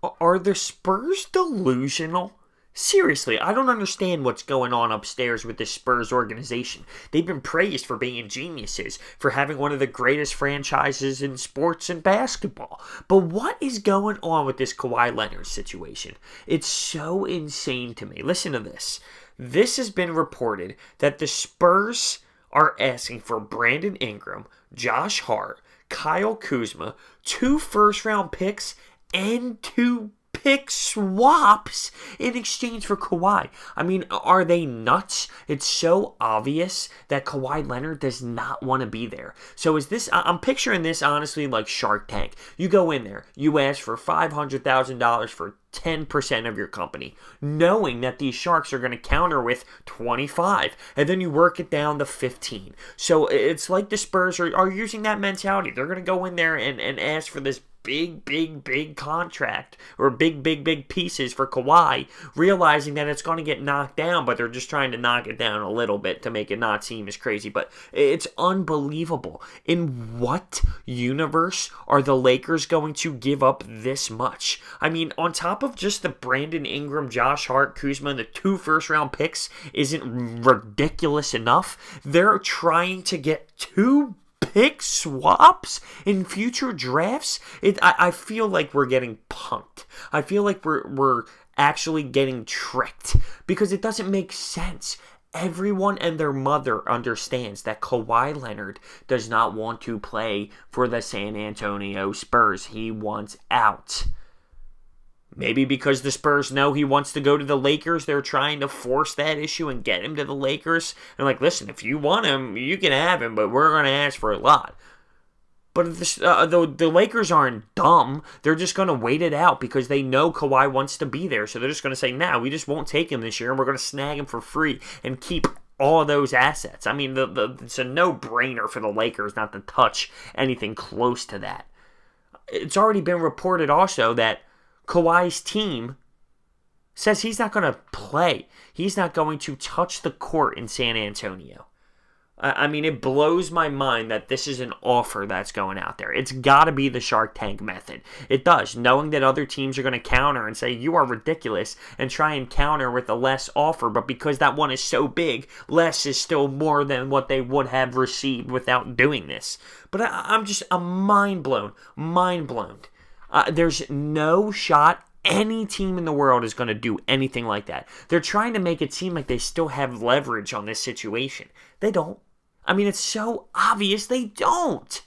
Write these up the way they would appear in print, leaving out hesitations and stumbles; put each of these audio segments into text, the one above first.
Are the Spurs delusional? Seriously, I don't understand what's going on upstairs with this Spurs organization. They've been praised for being geniuses, for having one of the greatest franchises in sports and basketball. But what is going on with this Kawhi Leonard situation? It's so insane to me. Listen to this. This has been reported that the Spurs are asking for Brandon Ingram, Josh Hart, Kyle Kuzma, 2 first-round picks, and 2 pick swaps in exchange for Kawhi. I mean, are they nuts? It's so obvious that Kawhi Leonard does not want to be there. So is this, I'm picturing this honestly like Shark Tank. You go in there, you ask for $500,000 for 10% of your company, knowing that these sharks are going to counter with 25, and then you work it down to 15. So it's like the Spurs are using that mentality. They're going to go in there and ask for this big contract or big pieces for Kawhi, realizing that it's going to get knocked down, but they're just trying to knock it down a little bit to make it not seem as crazy. But it's unbelievable. In what universe are the Lakers going to give up this much? I mean, on top of just the Brandon Ingram, Josh Hart, Kuzma, and the 2 first-round picks isn't ridiculous enough, they're trying to get 2 pick swaps in future drafts. I feel like we're getting punked. I feel like we're actually getting tricked because it doesn't make sense. Everyone and their mother understands that Kawhi Leonard does not want to play for the San Antonio Spurs. He wants out. Maybe because the Spurs know he wants to go to the Lakers, they're trying to force that issue and get him to the Lakers. And like, listen, if you want him, you can have him, but we're going to ask for a lot. But the Lakers aren't dumb. They're just going to wait it out because they know Kawhi wants to be there. So they're just going to say, nah, we just won't take him this year, and we're going to snag him for free and keep all of those assets. I mean, it's a no-brainer for the Lakers not to touch anything close to that. It's already been reported also that Kawhi's team says he's not going to play. He's not going to touch the court in San Antonio. I mean, it blows my mind that this is an offer that's going out there. It's got to be the Shark Tank method. It does, knowing that other teams are going to counter and say, you are ridiculous, and try and counter with a less offer. But because that one is so big, less is still more than what they would have received without doing this. But I'm mind blown. There's no shot any team in the world is going to do anything like that. They're trying to make it seem like they still have leverage on this situation. They don't. I mean, it's so obvious they don't.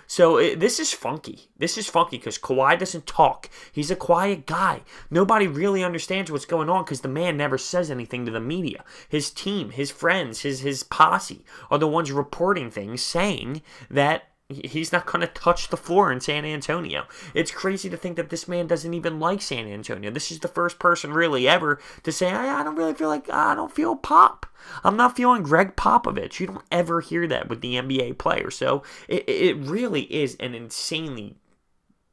So this is funky. This is funky because Kawhi doesn't talk. He's a quiet guy. Nobody really understands what's going on because the man never says anything to the media. His team, his friends, his posse are the ones reporting things, saying that he's not going to touch the floor in San Antonio. It's crazy to think that this man doesn't even like San Antonio. This is the first person really ever to say, I don't really feel like, I don't feel Pop. I'm not feeling Greg Popovich. You don't ever hear that with the NBA player. So it really is an insanely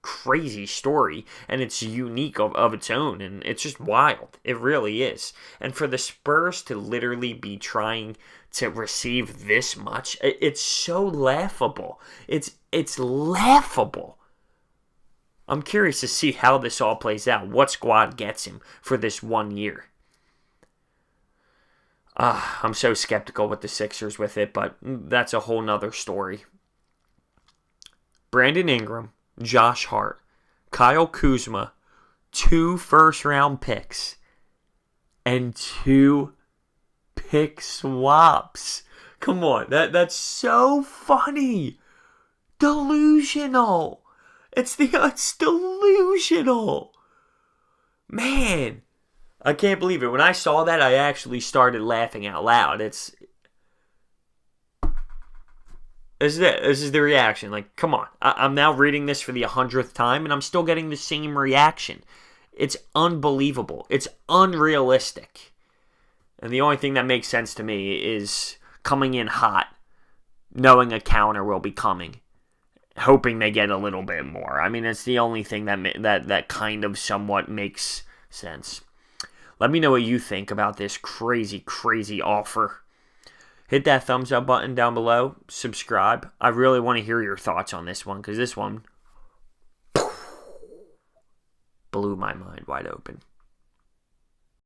crazy story, and it's unique of its own, and it's just wild. It really is. And for the Spurs to literally be trying to receive this much, it's so laughable. It's laughable. I'm curious to see how this all plays out. What squad gets him for this 1 year? I'm so skeptical with the Sixers with it, but that's a whole nother story. Brandon Ingram, Josh Hart, Kyle Kuzma, 2 first-round picks, and 2 pick swaps. Come on, that's so funny. Delusional. It's delusional. Man, I can't believe it. When I saw that, I actually started laughing out loud. This is it. This is the reaction. Like, come on. I'm now reading this for the 100th time, and I'm still getting the same reaction. It's unbelievable. It's unrealistic. And the only thing that makes sense to me is coming in hot, knowing a counter will be coming, hoping they get a little bit more. I mean, it's the only thing that kind of somewhat makes sense. Let me know what you think about this crazy offer. Hit that thumbs up button down below. Subscribe. I really want to hear your thoughts on this one because this one blew my mind wide open.